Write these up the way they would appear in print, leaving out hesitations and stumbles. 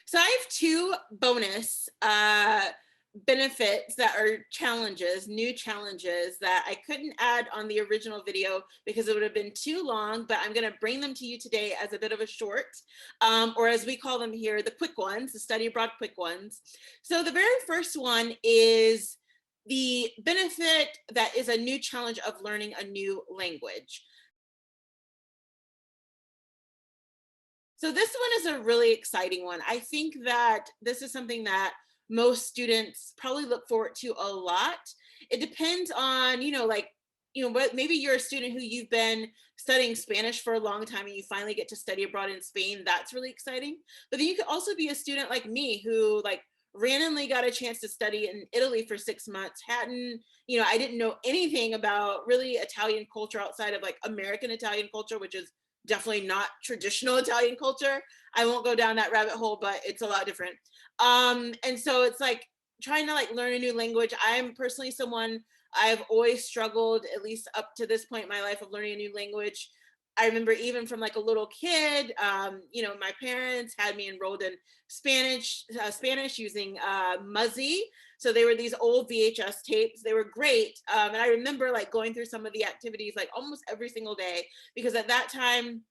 So I have two bonus benefits that are challenges, new challenges that I couldn't add on the original video because it would have been too long, but I'm going to bring them to you today as a bit of a short, or as we call them here, the quick ones, the study abroad quick ones. So the very first one is the benefit that is a new challenge of learning a new language. So this one is a really exciting one. I think that this is something that most students probably look forward to a lot. It depends on, what maybe you're a student who you've been studying Spanish for a long time and you finally get to study abroad in Spain. That's really exciting. But then you could also be a student like me who like randomly got a chance to study in Italy for 6 months. I didn't know anything about really Italian culture outside of like American Italian culture, which is definitely not traditional Italian culture. I won't go down that rabbit hole, but it's a lot different. And so it's like trying to like learn a new language. I'm personally someone I've always struggled, at least up to this point in my life, of learning a new language. I remember even from like a little kid, my parents had me enrolled in Spanish using Muzzy. So they were these old VHS tapes. They were great. And I remember like going through some of the activities like almost every single day, because at that time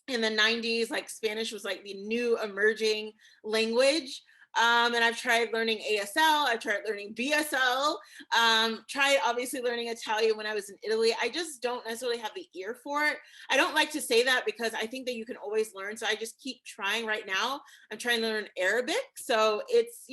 in the 90s, like Spanish was like the new emerging language. And I've tried learning ASL, I've tried learning BSL, tried obviously learning Italian when I was in Italy. I just don't necessarily have the ear for it. I don't like to say that because I think that you can always learn. So I just keep trying right now. I'm trying to learn Arabic. So it's,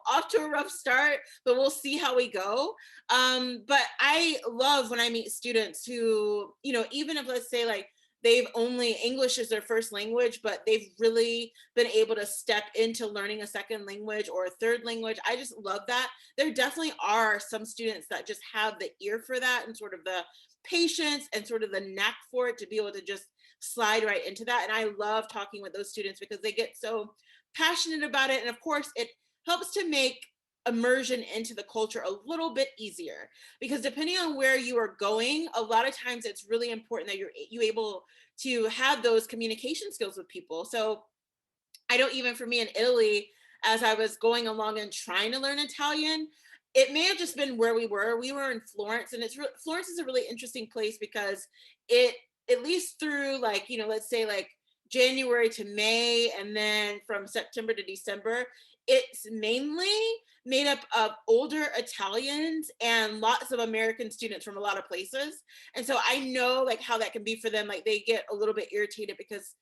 off to a rough start, but we'll see how we go. But I love when I meet students who, even if let's say like, they've only English is their first language, but they've really been able to step into learning a second language or a third language. I just love that. There definitely are some students that just have the ear for that and sort of the patience and sort of the knack for it to be able to just slide right into that. And I love talking with those students because they get so passionate about it. And of course, it helps to make immersion into the culture a little bit easier, because depending on where you are going, a lot of times it's really important that you able to have those communication skills with people. So I know even for me in Italy, as I was going along and trying to learn Italian, it may have just been where we were. We were in Florence, and Florence is a really interesting place because it, at least through like, let's say like January to May, and then from September to December, it's mainly made up of older Italians and lots of American students from a lot of places. And so I know like how that can be for them. Like they get a little bit irritated because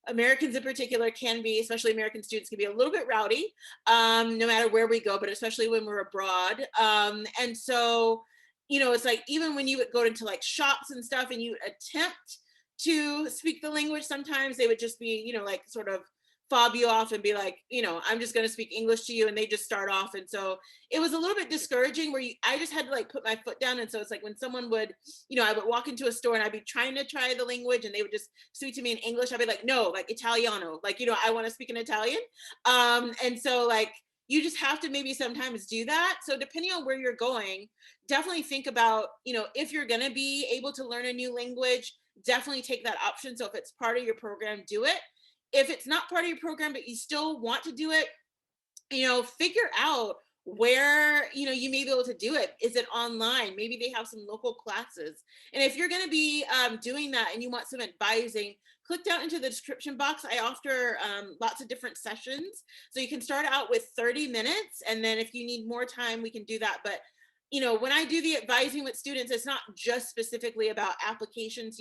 Americans in particular can be, especially American students, can be a little bit rowdy, no matter where we go, but especially when we're abroad. And so, it's like even when you would go into like shops and stuff and you attempt to speak the language, sometimes they would just be, like sort of fob you off and be like, I'm just going to speak English to you. And they just start off. And so it was a little bit discouraging where I just had to like put my foot down. And so it's like when someone would, I would walk into a store and I'd be trying to try the language and they would just speak to me in English. I'd be like, no, like Italiano, like, I want to speak in Italian. And so like, you just have to maybe sometimes do that. So depending on where you're going, definitely think about, if you're going to be able to learn a new language, definitely take that option. So if it's part of your program, do it. If it's not part of your program, but you still want to do it, figure out where, you may be able to do it. Is it online? Maybe they have some local classes. And if you're going to be doing that and you want some advising, click down into the description box. I offer lots of different sessions. So you can start out with 30 minutes. And then if you need more time, we can do that. But when I do the advising with students, it's not just specifically about applications.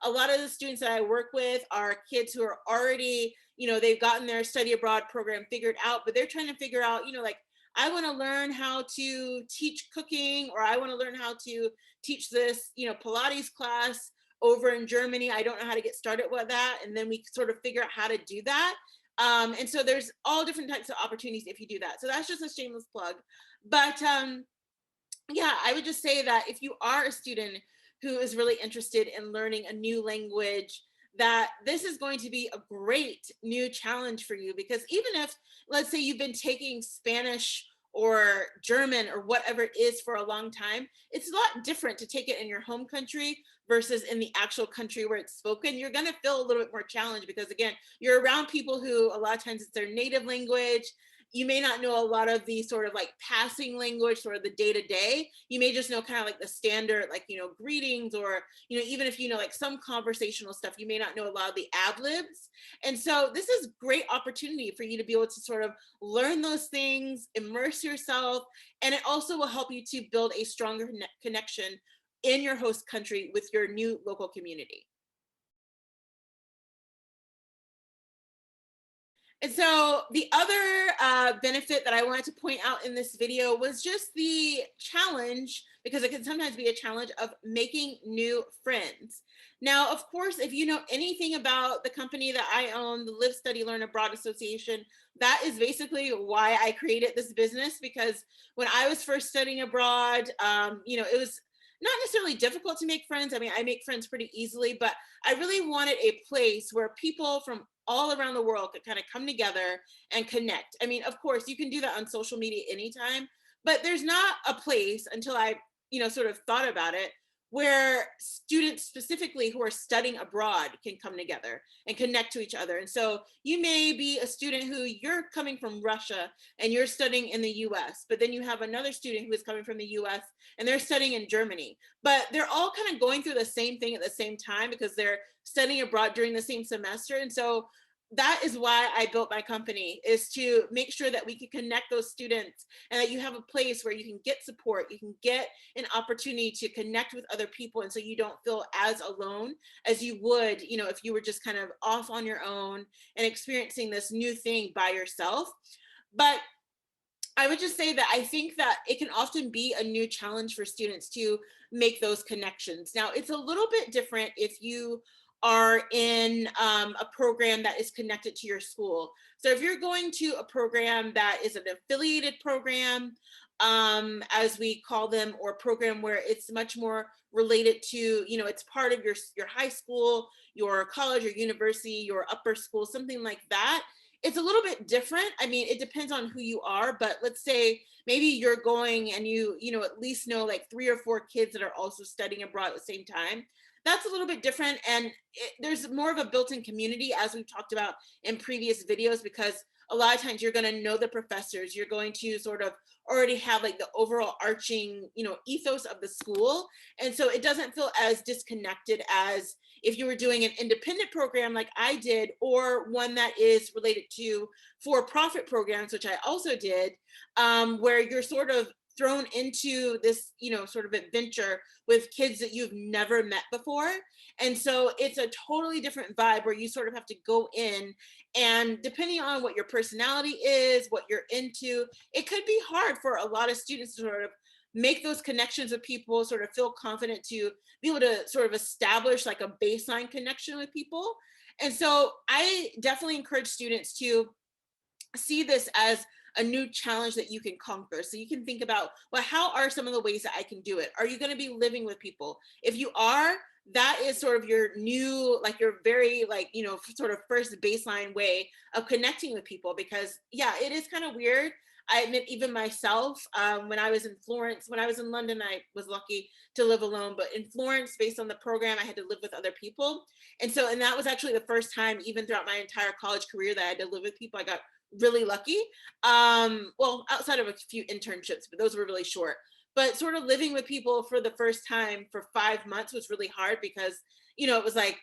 A lot of the students that I work with are kids who are already, they've gotten their study abroad program figured out, but they're trying to figure out, like, I want to learn how to teach cooking, or I want to learn how to teach this, Pilates class over in Germany. I don't know how to get started with that. And then we sort of figure out how to do that. And so there's all different types of opportunities if you do that. So that's just a shameless plug. But yeah, I would just say that if you are a student who is really interested in learning a new language, that this is going to be a great new challenge for you. Because even if, let's say, you've been taking Spanish or German or whatever it is for a long time, it's a lot different to take it in your home country versus in the actual country where it's spoken. You're going to feel a little bit more challenged because, again, you're around people who a lot of times it's their native language. You may not know a lot of the sort of like passing language, sort of the day to day. You may just know kind of like the standard, like, greetings, or, even if you know like some conversational stuff, you may not know a lot of the ad libs. And so this is great opportunity for you to be able to sort of learn those things, immerse yourself, and it also will help you to build a stronger connection in your host country with your new local community. And so the other benefit that I wanted to point out in this video was just the challenge, because it can sometimes be a challenge of making new friends. Now, of course, if you know anything about the company that I own, the Live, Study, Learn Abroad Association, that is basically why I created this business. Because when I was first studying abroad, it was not necessarily difficult to make friends. I mean, I make friends pretty easily, but I really wanted a place where people from all around the world could kind of come together and connect. I mean, of course, you can do that on social media anytime, but there's not a place until I, sort of thought about it, where students specifically who are studying abroad can come together and connect to each other. And so you may be a student who you're coming from Russia and you're studying in the US, but then you have another student who is coming from the US and they're studying in Germany, but they're all kind of going through the same thing at the same time because they're studying abroad during the same semester. And so that is why I built my company, is to make sure that we can connect those students and that you have a place where you can get support, you can get an opportunity to connect with other people. And so you don't feel as alone as you would, if you were just kind of off on your own and experiencing this new thing by yourself. But I would just say that I think that it can often be a new challenge for students to make those connections. Now, it's a little bit different if you are in a program that is connected to your school. So if you're going to a program that is an affiliated program, as we call them, or a program where it's much more related to, it's part of your high school, your college or university, your upper school, something like that, it's a little bit different. I mean, it depends on who you are, but let's say maybe you're going and you at least know like 3 or 4 kids that are also studying abroad at the same time. That's a little bit different. And there's more of a built-in community, as we've talked about in previous videos, because a lot of times you're going to know the professors, you're going to sort of already have like the overall arching, ethos of the school. And so it doesn't feel as disconnected as if you were doing an independent program like I did, or one that is related to for-profit programs, which I also did, where you're sort of thrown into this, sort of adventure with kids that you've never met before. And so it's a totally different vibe where you sort of have to go in, and depending on what your personality is, what you're into, it could be hard for a lot of students to sort of make those connections with people, sort of feel confident to be able to sort of establish like a baseline connection with people. And so I definitely encourage students to see this as a new challenge that you can conquer. So you can think about, well, how are some of the ways that I can do it? Are you going to be living with people? If you are, that is sort of your new, like your very like, sort of first baseline way of connecting with people. Because yeah, it is kind of weird. I admit, even myself, when I was in Florence, when I was in London, I was lucky to live alone. But in Florence, based on the program, I had to live with other people. And that was actually the first time, even throughout my entire college career, that I had to live with people. I got really lucky. Well, outside of a few internships, but those were really short. But sort of living with people for the first time for 5 months was really hard because, it was like,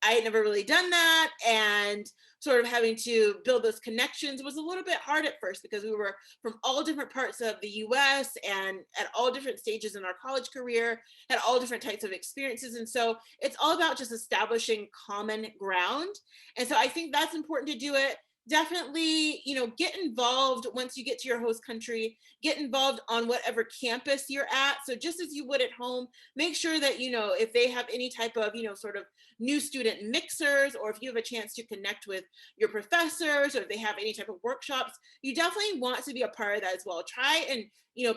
I had never really done that. And sort of having to build those connections was a little bit hard at first because we were from all different parts of the US and at all different stages in our college career, had all different types of experiences. And so it's all about just establishing common ground. And so I think that's important to do it. Definitely, get involved once you get to your host country, get involved on whatever campus you're at. So just as you would at home, make sure that, if they have any type of, sort of new student mixers, or if you have a chance to connect with your professors, or if they have any type of workshops, you definitely want to be a part of that as well. Try and,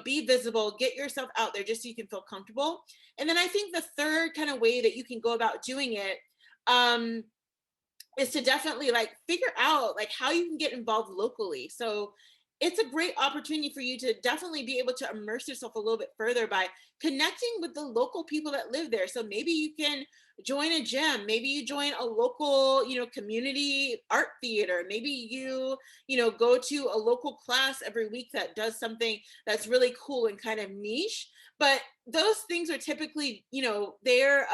be visible, get yourself out there just so you can feel comfortable. And then I think the third kind of way that you can go about doing it, is to definitely like figure out like how you can get involved locally. So it's a great opportunity for you to definitely be able to immerse yourself a little bit further by connecting with the local people that live there. So maybe you can join a gym, maybe you join a local, community art theater, maybe go to a local class every week that does something that's really cool and kind of niche. But those things are typically, they're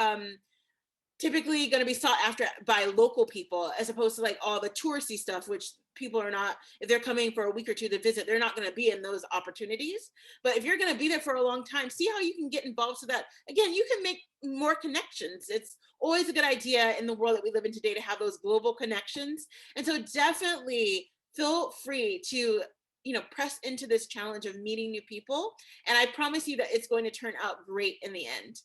typically going to be sought after by local people, as opposed to like all the touristy stuff, which people are not, if they're coming for a week or two to visit, they're not going to be in those opportunities. But if you're going to be there for a long time, see how you can get involved so that, again, you can make more connections. It's always a good idea in the world that we live in today to have those global connections. And so definitely feel free to press into this challenge of meeting new people, and I promise you that it's going to turn out great in the end.